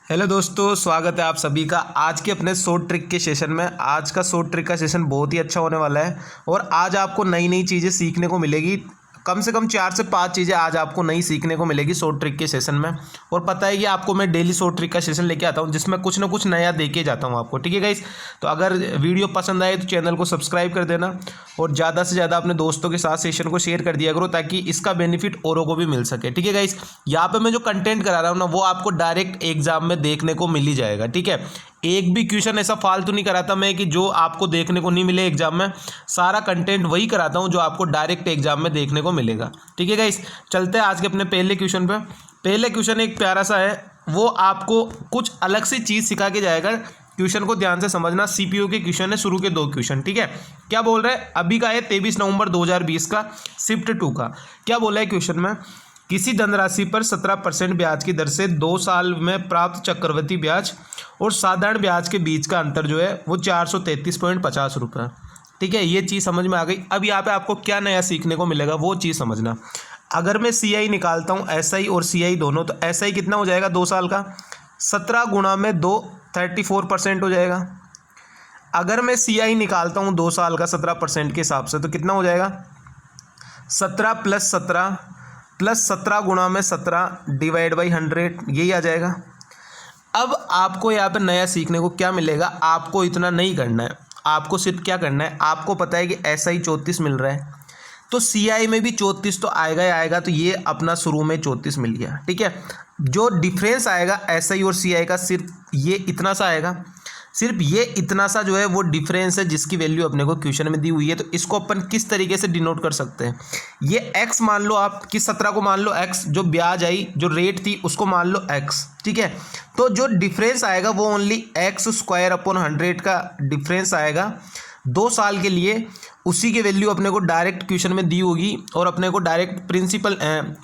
Hello दोस्तों, स्वागत है आप सभी का आज के अपने शॉर्ट ट्रिक के सेशन में। आज का शॉर्ट ट्रिक का सेशन बहुत ही अच्छा होने वाला है और आज आपको नई नई चीज़ें सीखने को मिलेगी। कम से कम 4 से 5 चीज़ें आज आपको नई सीखने को मिलेगी शॉर्ट ट्रिक के सेशन में। और पता है कि आपको मैं डेली शॉर्ट ट्रिक का सेशन लेके आता हूँ जिसमें कुछ ना कुछ नया दे के जाता हूँ आपको। ठीक है गाइस, तो अगर वीडियो पसंद आए तो चैनल को सब्सक्राइब कर देना और ज़्यादा से ज़्यादा अपने दोस्तों के साथ सेशन को शेयर कर दिया करो ताकि इसका बेनिफिट औरों को भी मिल सके। ठीक है गाइस, यहाँ पे मैं जो कंटेंट करा रहा हूँ ना वो आपको डायरेक्ट एग्जाम में देखने को मिल ही जाएगा। ठीक है, एक भी क्वेश्चन ऐसा फालतू नहीं कराता मैं कि जो आपको देखने को नहीं मिले एग्जाम में। सारा कंटेंट वही कराता हूँ जो आपको डायरेक्ट एग्जाम में देखने को मिलेगा। ठीक है गाइस, चलते हैं आज के अपने पहले क्वेश्चन पे। पहले क्वेश्चन एक प्यारा सा है, वो आपको कुछ अलग सी चीज़ सिखा के जाएगा। क्वेश्चन को ध्यान से समझना, सीपीयू के क्वेश्चन है, शुरू के 2 क्वेश्चन। ठीक है, क्या बोल रहा है अभी का है 23 नवंबर 2020 का शिफ्ट 2 का। क्या बोला है क्वेश्चन में, किसी धनराशि पर 17% ब्याज की दर से 2 साल में प्राप्त चक्रवृद्धि ब्याज और साधारण ब्याज के बीच का अंतर जो है वो 433.50 रुपये। ठीक है, ये चीज़ समझ में आ गई। अब यहाँ पे आपको क्या नया सीखने को मिलेगा वो चीज़ समझना। अगर मैं सीआई निकालता हूँ, एसआई और सीआई दोनों, तो एसआई कितना हो जाएगा 2 साल का, 17 गुणा में 2 34% हो जाएगा। अगर मैं सीआई निकालता हूँ 2 साल का 17% के हिसाब से तो कितना हो जाएगा 17 + 17 + 17 गुणा में 17 डिवाइड बाई 100, यही आ जाएगा। अब आपको यहाँ पे नया सीखने को क्या मिलेगा, आपको इतना नहीं करना है। आपको सिर्फ क्या करना है, आपको पता है कि एसआई 34 मिल रहा है तो सीआई में भी 34 तो आएगा ही आएगा। तो ये अपना शुरू में 34 मिल गया। ठीक है, जो डिफरेंस आएगा एसआई और सीआई का सिर्फ ये इतना सा आएगा। सिर्फ ये इतना सा जो है वो डिफरेंस है जिसकी वैल्यू अपने को क्वेश्चन में दी हुई है। तो इसको अपन किस तरीके से डिनोट कर सकते हैं, ये x मान लो आप, कि 17 को मान लो x, जो ब्याज आई जो रेट थी उसको मान लो x। ठीक है, तो जो डिफरेंस आएगा वो ओनली x² / 100 का डिफरेंस आएगा 2 साल के लिए। उसी की वैल्यू अपने को डायरेक्ट क्वेश्चन में दी होगी और अपने को डायरेक्ट प्रिंसिपल,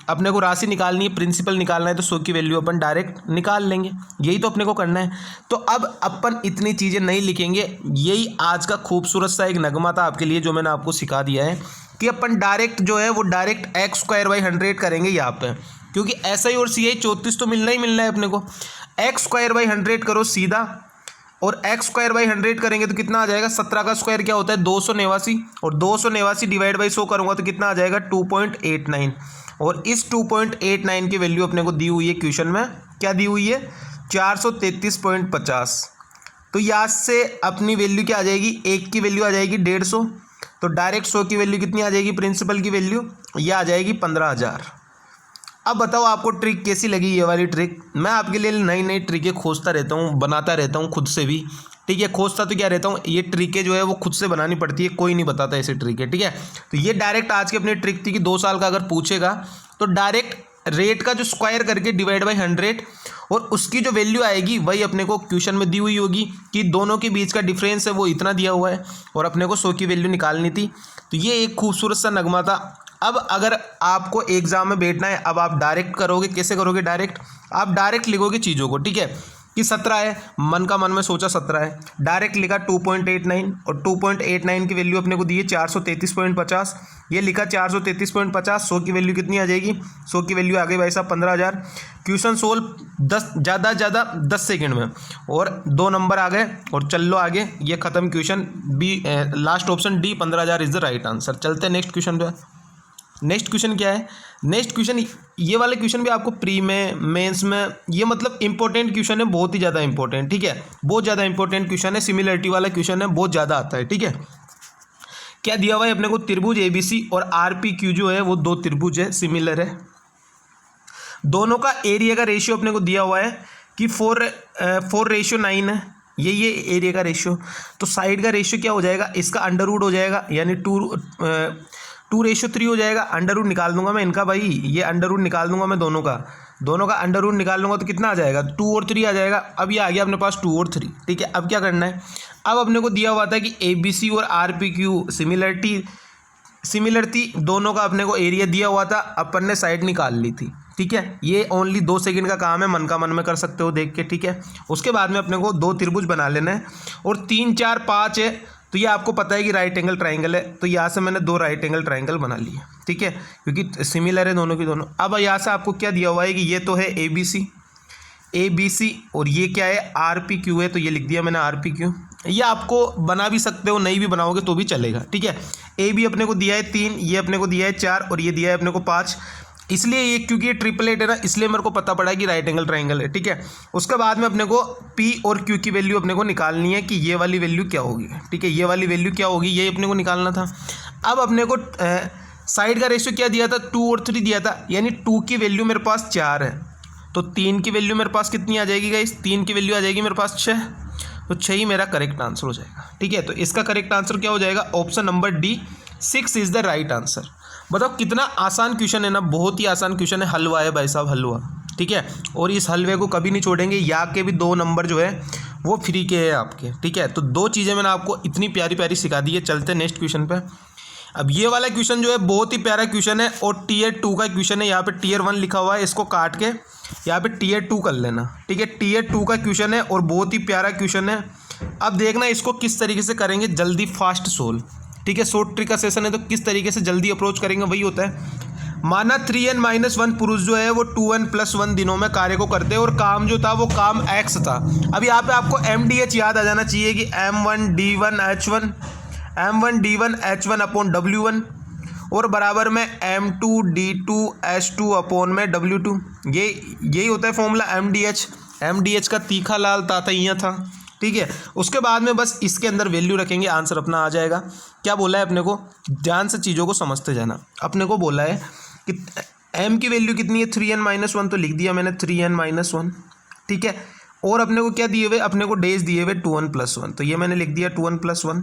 अपने को राशि निकालनी है, प्रिंसिपल निकालना है तो 100 की वैल्यू अपन डायरेक्ट निकाल लेंगे। यही तो अपने को करना है। तो अब अपन इतनी चीज़ें नहीं लिखेंगे। यही आज का खूबसूरत सा एक नगमा था आपके लिए जो मैंने आपको सिखा दिया है कि अपन डायरेक्ट जो है वो डायरेक्ट x² / 100 करेंगे यहाँ पर, क्योंकि एसआई और सीआई 34 तो मिलना ही मिलना है अपने को। x² / 100 करो सीधा और x² / 100 करेंगे तो कितना आ जाएगा, 17 का स्क्वायर क्या होता है 289, और 289 डिवाइड बाई 100 करूँगा तो कितना आ जाएगा 2.89। और इस 2.89 की वैल्यू अपने को दी हुई है क्वेश्चन में, क्या दी हुई है 433.50। तो यहाँ से अपनी वैल्यू क्या आ जाएगी, एक की वैल्यू आ जाएगी 150, तो डायरेक्ट 100 की वैल्यू कितनी आ जाएगी, प्रिंसिपल की वैल्यू यह आ जाएगी 15,000। अब बताओ आपको ट्रिक कैसी लगी ये वाली ट्रिक। मैं आपके लिए नई नई ट्रिकें खोजता रहता हूँ, बनाता रहता हूँ खुद से भी। ठीक है, खोजता तो क्या रहता हूँ, ये ट्रिकें जो है वो खुद से बनानी पड़ती है, कोई नहीं बताता ऐसी ट्रिकें। ठीक है, तो ये डायरेक्ट आज की अपनी ट्रिक थी कि 2 साल का अगर पूछेगा तो डायरेक्ट रेट का जो स्क्वायर करके डिवाइड बाई 100 और उसकी जो वैल्यू आएगी वही अपने को क्वेश्चन में दी हुई होगी कि दोनों के बीच का डिफरेंस है वो इतना दिया हुआ है और अपने को 100 की वैल्यू निकालनी थी। तो ये एक खूबसूरत सा नगमा था। अब अगर आपको एग्जाम में बैठना है, अब आप डायरेक्ट करोगे, कैसे करोगे, डायरेक्ट आप डायरेक्ट लिखोगे चीज़ों को। ठीक है, कि 17 है, मन का मन में सोचा 17 है, डायरेक्ट लिखा 2.89 और 2.89 की वैल्यू अपने को दी है 433.50। ये लिखा 433.50, 100 की वैल्यू कितनी आ जाएगी, 100 की वैल्यू आ गई भाई साहब 15,000। क्वेश्चन सोल्व 10 ज़्यादा ज़्यादा 10 सेकेंड में और 2 नंबर आ गए और चल लो आगे। ये खत्म question. B last option D 15,000 is the right answer. चलते हैं नेक्स्ट क्वेश्चन पे। नेक्स्ट क्वेश्चन क्या है, नेक्स्ट क्वेश्चन ये वाले क्वेश्चन भी आपको प्री में, मेंस में, ये मतलब इंपॉर्टेंट क्वेश्चन है, बहुत ही ज़्यादा इंपॉर्टेंट। ठीक है, बहुत ज़्यादा इंपॉर्टेंट क्वेश्चन है, सिमिलरिटी वाला क्वेश्चन है, बहुत ज़्यादा आता है। ठीक है, क्या दिया हुआ है अपने को, त्रिभुज एबीसी और आरपीक्यू जो है वो 2 त्रिभुज है, सिमिलर है। दोनों का एरिया का रेशियो अपने को दिया हुआ है कि 4:9 है, ये एरिया का रेशियो। तो साइड का रेशियो क्या हो जाएगा, इसका अंडर रूट हो जाएगा, यानी 2:3 हो जाएगा। अंडर रूट निकाल दूंगा मैं इनका भाई, ये अंडर रूट निकाल दूंगा मैं दोनों का अंडर रूट निकाल लूँगा तो कितना आ जाएगा 2 और 3 आ जाएगा। अब ये आ गया अपने पास 2 और 3। ठीक है, अब क्या करना है, अब अपने को दिया हुआ था कि एबीसी और आरपीक्यू सिमिलर थी, दोनों का अपने को एरिया दिया हुआ था, अपन ने साइड निकाल ली थी। ठीक है, ये ओनली 2 सेकंड का काम है, मन का मन में कर सकते हो देख के। ठीक है, उसके बाद में अपने को 2 त्रिभुज बना लेना है और 3 4 5 है, तो ये आपको पता है कि राइट एंगल ट्राइंगल है, तो यहाँ से मैंने 2 राइट एंगल ट्राइंगल बना लिए। ठीक है, क्योंकि सिमिलर है दोनों की दोनों। अब यहाँ से आपको क्या दिया हुआ है कि ये तो है एबीसी, ABC और ये क्या है RPQ है, तो ये लिख दिया मैंने RPQ। ये आपको बना भी सकते हो, नहीं भी बनाओगे तो भी चलेगा, ठीक है। AB अपने को दिया है 3, ये अपने को दिया है 4 और ये दिया है अपने को 5। इसलिए ये क्योंकि ये ट्रिपलेट है ना, इसलिए मेरे को पता पड़ा कि राइट एंगल ट्राइंगल है, ठीक है। उसके बाद में अपने को P और Q की वैल्यू अपने को निकालनी है कि ये वाली वैल्यू क्या होगी, ठीक है। ये वाली वैल्यू क्या होगी, ये अपने को निकालना था। अब अपने को साइड का रेशियो क्या दिया था, 2 और 3 दिया था, यानी 2 की वैल्यू मेरे पास 4 है, तो 3 की वैल्यू मेरे पास कितनी आ जाएगी गाइस, 3 की वैल्यू आ जाएगी मेरे पास 6, तो 6 ही मेरा करेक्ट आंसर हो जाएगा, ठीक है। तो इसका करेक्ट आंसर क्या हो जाएगा, option number D, 6 is the right answer. बताओ कितना आसान क्वेश्चन है ना, बहुत ही आसान क्वेश्चन है, हलवा है भाई साहब, हलवा, ठीक है। और इस हलवे को कभी नहीं छोड़ेंगे, या के भी 2 नंबर जो है वो फ्री के हैं आपके, ठीक है। तो 2 चीज़ें मैंने आपको इतनी प्यारी प्यारी सिखा दी है। चलते नेक्स्ट क्वेश्चन पे। अब ये वाला क्वेश्चन जो है बहुत ही प्यारा क्वेश्चन है और टीयर 2 का क्वेश्चन है। यहाँ पे टीयर 1 लिखा हुआ है, इसको काट के यहाँ पे टीयर 2 कर लेना, ठीक है। टीयर 2 का क्वेश्चन है और बहुत ही प्यारा क्वेश्चन है। अब देखना इसको किस तरीके से करेंगे, जल्दी फास्ट सोल्व, ठीक है। शॉर्ट ट्रिक का सेशन है तो किस तरीके से जल्दी अप्रोच करेंगे वही होता है। माना 3n-1 पुरुष जो है वो 2n+1 दिनों में कार्य को करते हैं और काम जो था वो काम x था। अब यहाँ पे आपको MDH याद आ जाना चाहिए कि M1D1 अपॉन W1 और बराबर में M2D2H2 अपॉन में W2। यही होता है फॉर्मूला MDH का तीखा लाल तातैया था, ठीक है। उसके बाद में बस इसके अंदर वैल्यू रखेंगे, आंसर अपना आ जाएगा। क्या बोला है अपने को, ध्यान से चीज़ों को समझते जाना। अपने को बोला है कि m की वैल्यू कितनी है, 3n-1, तो लिख दिया मैंने 3n-1, ठीक है। और अपने को क्या दिए हुए, अपने को डेज दिए हुए 2n+1, तो ये मैंने लिख दिया 2n+1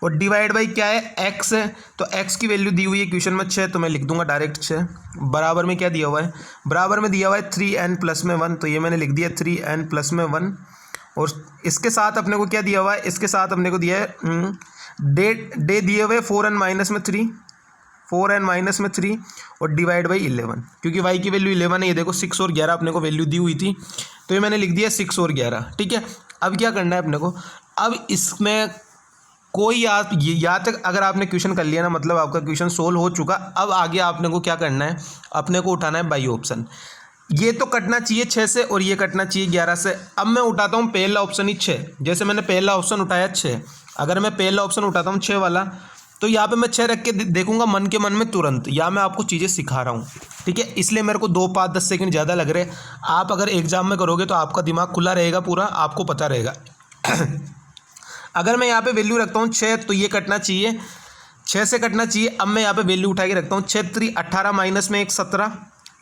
और डिवाइड बाई क्या है, x है, तो x की वैल्यू दी हुई है क्वेश्चन में 6, तो मैं लिख दूंगा डायरेक्ट 6। बराबर में क्या दिया हुआ है, बराबर में दिया हुआ है 3n+1, तो ये मैंने लिख दिया 3n+1 और इसके साथ अपने को क्या दिया हुआ है, इसके साथ अपने को दिया है डे दिए हुए 4n-3 और डिवाइड बाई 11, क्योंकि y की वैल्यू 11 है। ये देखो 6 और 11 अपने को वैल्यू दी हुई थी, तो ये मैंने लिख दिया 6 और 11, ठीक है। अब क्या करना है अपने को, अब इसमें कोई यहाँ तक अगर आपने क्वेश्चन कर लिया ना, मतलब आपका क्वेश्चन सोल्व हो चुका। अब आगे आपने को क्या करना है, अपने को उठाना है बाई ऑप्शन। ये तो कटना चाहिए 6 से और ये कटना चाहिए 11 से। अब मैं उठाता हूँ पहला ऑप्शन ही 6, जैसे मैंने पहला ऑप्शन उठाया 6, अगर मैं पहला ऑप्शन उठाता हूँ 6 वाला, तो यहाँ पे मैं 6 रख के देखूंगा मन के मन में तुरंत। यहाँ मैं आपको चीज़ें सिखा रहा हूँ, ठीक है, इसलिए मेरे को 2, 5, 10 सेकंड ज़्यादा लग रहे हैं। आप अगर एग्जाम में करोगे तो आपका दिमाग खुला रहेगा पूरा, आपको पता रहेगा। अगर मैं यहाँ पे वैल्यू रखता हूँ 6, तो ये कटना चाहिए, 6 से कटना चाहिए। अब मैं यहाँ पे वैल्यू उठा के रखता हूँ 6×3 18 माइनस में 1 17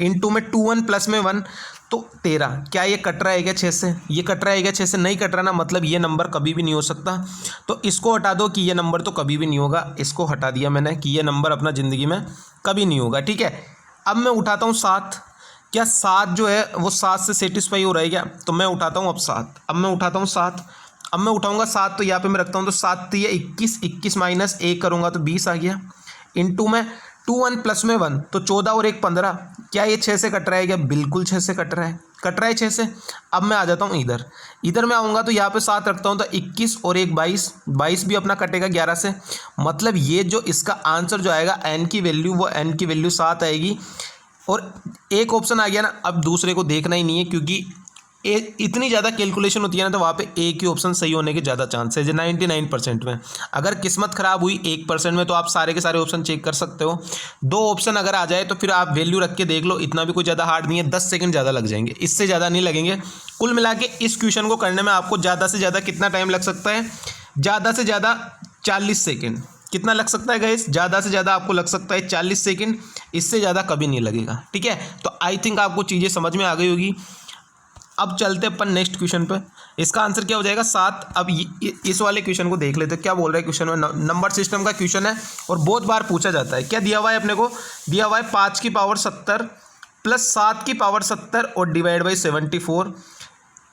इंटू में 2n प्लस में 1 तो 13। क्या ये कट रहा है क्या 6 से, ये कट रहा है क्या 6 से, नहीं कट रहा ना, मतलब ये नंबर कभी भी नहीं हो सकता। तो इसको हटा दो कि ये नंबर तो कभी भी नहीं होगा, इसको हटा दिया मैंने कि ये नंबर अपना ज़िंदगी में कभी नहीं होगा, ठीक है। अब मैं उठाता हूँ 7, क्या 7 जो है वो 7 से सेटिस्फाई हो रहा है क्या, तो मैं उठाता हूँ अब 7। अब मैं उठाता हूँ 7, अब मैं उठाऊंगा 7, तो यहाँ पे मैं रखता हूँ, तो 7 ये 21 माइनस 1 करूँगा तो 20 आ गया, इंटू में 2n प्लस में 1 तो 14 और 1 15। क्या ये 6 से कट रहा है क्या, बिल्कुल 6 से कट रहा है 6 से। अब मैं आ जाता हूँ इधर मैं आऊँगा तो यहाँ पे 7 रखता हूँ, तो 21 और 1 22 भी अपना कटेगा 11 से। मतलब ये जो इसका आंसर जो आएगा n की वैल्यू, वो n की वैल्यू 7 आएगी। और एक ऑप्शन आ गया ना, अब दूसरे को देखना ही नहीं है, क्योंकि इतनी ज़्यादा कैलकुलेशन होती है ना, तो वहाँ पे एक ही ऑप्शन सही होने के ज़्यादा चांस है 99% में। अगर किस्मत ख़राब हुई 1% में, तो आप सारे के सारे ऑप्शन चेक कर सकते हो। 2 ऑप्शन अगर आ जाए तो फिर आप वैल्यू रख के देख लो, इतना भी कोई ज़्यादा हार्ड नहीं है, 10 सेकंड ज़्यादा लग जाएंगे, इससे ज़्यादा नहीं लगेंगे। कुल मिला के इस क्वेश्चन को करने में आपको ज़्यादा से ज़्यादा कितना टाइम लग सकता है, ज़्यादा से ज़्यादा 40 सेकेंड। कितना लग सकता है गाइस, ज़्यादा से ज़्यादा आपको लग सकता है 40 सेकेंड, इससे ज़्यादा कभी नहीं लगेगा, ठीक है। तो आई थिंक आपको चीज़ें समझ में आ गई होगी। अब चलते अपन नेक्स्ट क्वेश्चन पे, इसका आंसर क्या हो जाएगा 7। अब इस वाले क्वेश्चन को देख लेते हैं क्या बोल रहा है क्वेश्चन में। नंबर सिस्टम का क्वेश्चन है और बहुत बार पूछा जाता है। क्या दिया हुआ है अपने को, दिया हुआ है 5 की पावर 70 प्लस 7 की पावर 70 और डिवाइड बाई 74।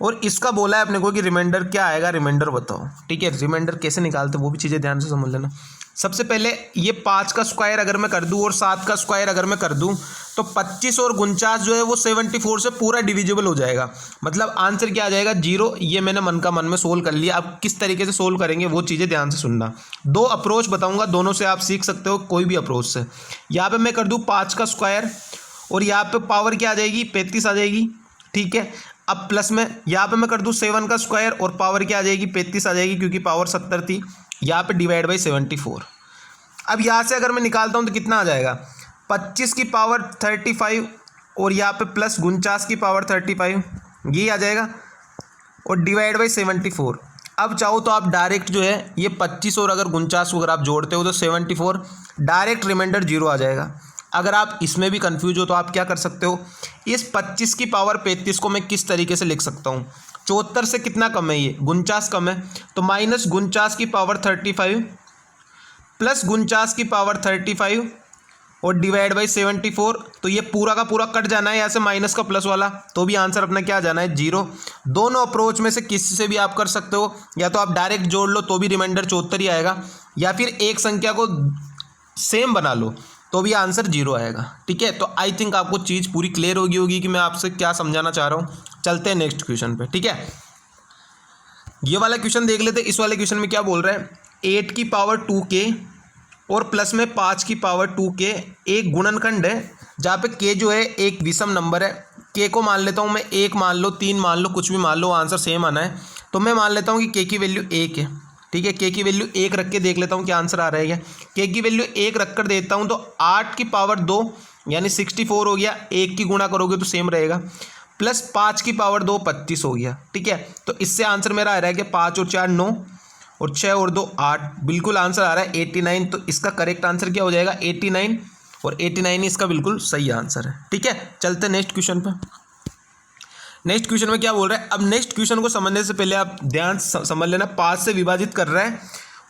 और इसका बोला है अपने को कि रिमाइंडर क्या आएगा, रिमाइंडर बताओ, ठीक है। रिमाइंडर कैसे निकालते वो भी चीज़ें ध्यान से समझ लेना। सबसे पहले ये 5 का स्क्वायर अगर मैं कर दूं और 7 का स्क्वायर अगर मैं कर दूं, तो 25 और 49 जो है वो 74 से पूरा डिविजिबल हो जाएगा। मतलब आंसर क्या आ जाएगा 0। ये मैंने मन का मन में सोल्व कर लिया। अब किस तरीके से सोल्व करेंगे वो चीज़ें ध्यान से सुनना। 2 अप्रोच बताऊंगा, दोनों से आप सीख सकते हो कोई भी अप्रोच से। यहाँ पे मैं कर दूँ 5 का स्क्वायर और यहाँ पे पावर क्या आ जाएगी 35 आ जाएगी, ठीक है। अब प्लस में यहाँ पे मैं कर दूँ 7 का स्क्वायर और पावर क्या आ जाएगी 35 आ जाएगी, क्योंकि पावर 70 थी। यहाँ पे डिवाइड बाई 74। अब यहाँ से अगर मैं निकालता हूँ तो कितना आ जाएगा 25 की पावर 35 और यहाँ पे प्लस 49 की पावर 35, ये आ जाएगा, और डिवाइड बाई 74। अब चाहो तो आप डायरेक्ट जो है ये 25 और अगर 49 को अगर आप जोड़ते हो तो 74, डायरेक्ट रिमाइंडर 0 आ जाएगा। अगर आप इसमें भी कंफ्यूज हो तो आप क्या कर सकते हो, इस 25 की पावर 35 को मैं किस तरीके से लिख सकता हूँ, 74 से कितना कम है, ये 49 कम है, तो माइनस 49 की पावर 35 प्लस 49 की पावर 35 और डिवाइड बाई 74। तो ये पूरा का पूरा कट जाना है यहाँ से माइनस का प्लस वाला, तो भी आंसर अपना क्या जाना है 0। दोनों अप्रोच में से किसी से भी आप कर सकते हो, या तो आप डायरेक्ट जोड़ लो तो भी रिमाइंडर 74 ही आएगा, या फिर एक संख्या को सेम बना लो तो भी आंसर 0 आएगा। ठीक है, तो आई थिंक आपको चीज़ पूरी क्लियर होगी कि मैं आपसे क्या समझाना चाह रहा हूँ। चलते हैं नेक्स्ट क्वेश्चन पे। ठीक है, ये वाला क्वेश्चन देख लेते। इस वाले क्वेश्चन में क्या बोल रहा है, 8 की पावर 2k और प्लस में 5 की पावर 2k एक गुणनखंड है जहाँ पे k जो है एक विषम नंबर है। k को मान लेता हूँ मैं 1 मान लो 3 मान लो कुछ भी मान लो, आंसर सेम आना है। तो मैं मान लेता हूँ कि k की वैल्यू 1 है। ठीक है, k की वैल्यू 1 रख के देख लेता हूँ क्या आंसर आ रहा है। k की वैल्यू 1 रख कर देता हूँ तो 8 की पावर 2 यानी 64 हो गया, 1 की गुणा करोगे तो सेम रहेगा, प्लस 5 की पावर 2 25 हो गया। ठीक है, तो इससे आंसर मेरा आ रहा है कि 5 और 4 9 और 6 और 2 8, बिल्कुल आंसर आ रहा है 89। तो इसका करेक्ट आंसर क्या हो जाएगा 89, और 89 इसका बिल्कुल सही आंसर है। ठीक है, चलते नेक्स्ट क्वेश्चन पे। नेक्स्ट क्वेश्चन में क्या बोल रहा है, अब नेक्स्ट क्वेश्चन को समझने से पहले आप ध्यान समझ लेना, 5 से विभाजित कर रहा है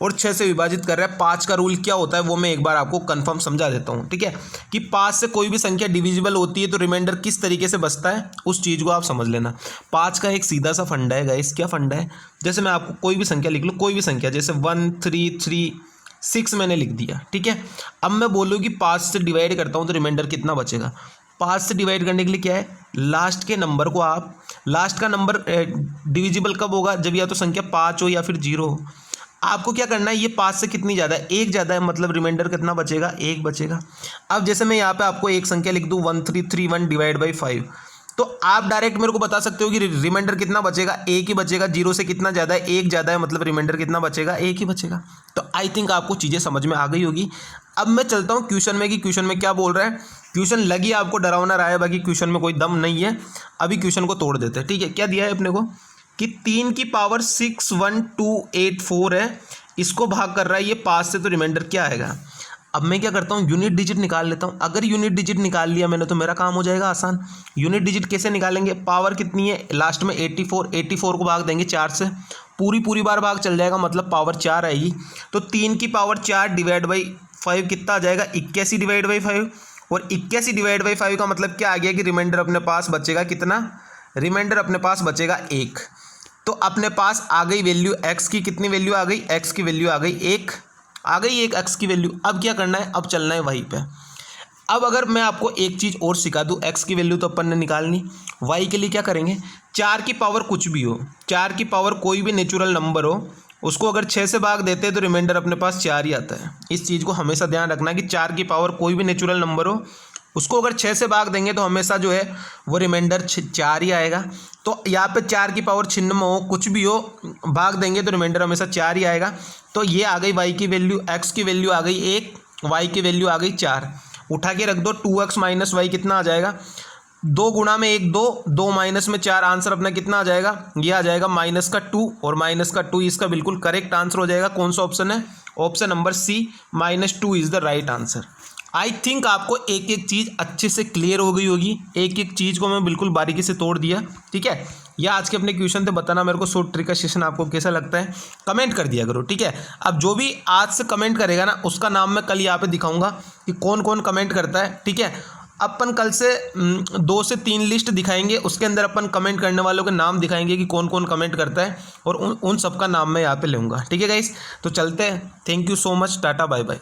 और 6 से विभाजित कर रहा है। 5 का रूल क्या होता है वो मैं एक बार आपको कंफर्म समझा देता हूँ। ठीक है, कि 5 से कोई भी संख्या डिविजिबल होती है तो रिमाइंडर किस तरीके से बचता है उस चीज़ को आप समझ लेना। 5 का एक सीधा सा फंडा है गाइस। क्या फंडा है, जैसे मैं आपको कोई भी संख्या लिख लूँ, कोई भी संख्या जैसे 1 3 3 6 मैंने लिख दिया। ठीक है, अब मैं बोलूँ कि 5 से डिवाइड करता हूँ तो रिमाइंडर कितना बचेगा। 5 से डिवाइड करने के लिए क्या है, लास्ट के नंबर को आप, लास्ट का नंबर डिविजिबल कब होगा, जब या तो संख्या 5 हो या फिर 0 हो। आपको क्या करना है, ये 5 से कितनी ज़्यादा है, 1 ज़्यादा है, मतलब रिमाइंडर कितना बचेगा 1 बचेगा। अब जैसे मैं यहाँ पे आपको एक संख्या लिख दूँ 1331 डिवाइड बाई 5, तो आप डायरेक्ट मेरे को बता सकते हो कि रिमाइंडर कितना बचेगा, 1 ही बचेगा। 0 से कितना ज़्यादा है, 1 ज़्यादा है, मतलब रिमाइंडर कितना बचेगा 1 ही बचेगा। तो आई थिंक आपको चीज़ें समझ में आ गई होगी। अब मैं चलता हूँ क्वेश्चन में कि क्वेश्चन में क्या बोल रहा है। क्वेश्चन लगी आपको डरावना रहा है, बाकी क्वेश्चन में कोई दम नहीं है। अभी क्वेश्चन को तोड़ देते हैं। ठीक है, क्या दिया है अपने को कि 3 की पावर 61284 है, इसको भाग कर रहा है ये 5 से, तो रिमाइंडर क्या आएगा। अब मैं क्या करता हूँ, यूनिट डिजिट निकाल लेता हूँ। अगर यूनिट डिजिट निकाल लिया मैंने तो मेरा काम हो जाएगा आसान। यूनिट डिजिट कैसे निकालेंगे, पावर कितनी है लास्ट में 84 को भाग देंगे 4 से, पूरी बार भाग चल जाएगा, मतलब पावर 4 आएगी। तो 3 की पावर 4 डिवाइड बाई 5 कितना आ जाएगा 81 डिवाइड बाई 5, और 81 डिवाइड बाई 5 का मतलब क्या आ गया कि रिमाइंडर अपने पास बचेगा कितना, रिमाइंडर अपने पास बचेगा 1। तो अपने पास आ गई वैल्यू x की, कितनी वैल्यू आ गई, x की वैल्यू आ गई 1, आ गई 1 x की वैल्यू। अब क्या करना है, अब चलना है वहीं पे। अब अगर मैं आपको एक चीज़ और सिखा दूँ, x की वैल्यू तो अपन ने निकालनी, y के लिए क्या करेंगे, 4 की पावर कुछ भी हो, 4 की पावर कोई भी नेचुरल नंबर हो, उसको अगर 6 से भाग देते हैं तो रिमाइंडर अपने पास 4 ही आता है। इस चीज़ को हमेशा ध्यान रखना कि 4 की पावर कोई भी नेचुरल नंबर हो, उसको अगर 6 से भाग देंगे तो हमेशा जो है वो रिमाइंडर 4 ही आएगा। तो यहाँ पे 4 की पावर छिन्न में हो, कुछ भी हो, भाग देंगे तो रिमाइंडर हमेशा 4 ही आएगा। तो ये आ गई y की वैल्यू, x की वैल्यू आ गई 1, y की वैल्यू आ गई 4। उठा के रख दो, 2x माइनस वाई कितना आ जाएगा, 2 गुणा में 1 2, 2 माइनस में 4, आंसर अपना कितना आ जाएगा, ये आ जाएगा माइनस का 2 और माइनस का 2, इसका बिल्कुल करेक्ट आंसर हो जाएगा। कौन सा ऑप्शन है, option number C, -2 is the right answer. I think आपको एक एक चीज़ अच्छे से क्लियर हो गई होगी, एक एक चीज़ को मैं बिल्कुल बारीकी से तोड़ दिया। ठीक है, या आज के अपने क्वेश्चन थे, बताना मेरे को शॉर्ट ट्रिक का सेशन आपको कैसा लगता है, कमेंट कर दिया करो। ठीक है, अब जो भी आज से कमेंट करेगा ना उसका नाम मैं कल यहाँ पे दिखाऊंगा कि कौन कौन कमेंट करता है। ठीक है, अपन कल से 2 से 3 लिस्ट दिखाएंगे, उसके अंदर अपन कमेंट करने वालों के नाम दिखाएंगे कि कौन कौन कमेंट करता है, और उन सबका नाम मैं यहाँ पे लूँगा। ठीक है गाइस, तो चलते हैं। Thank you so much, tata bye bye.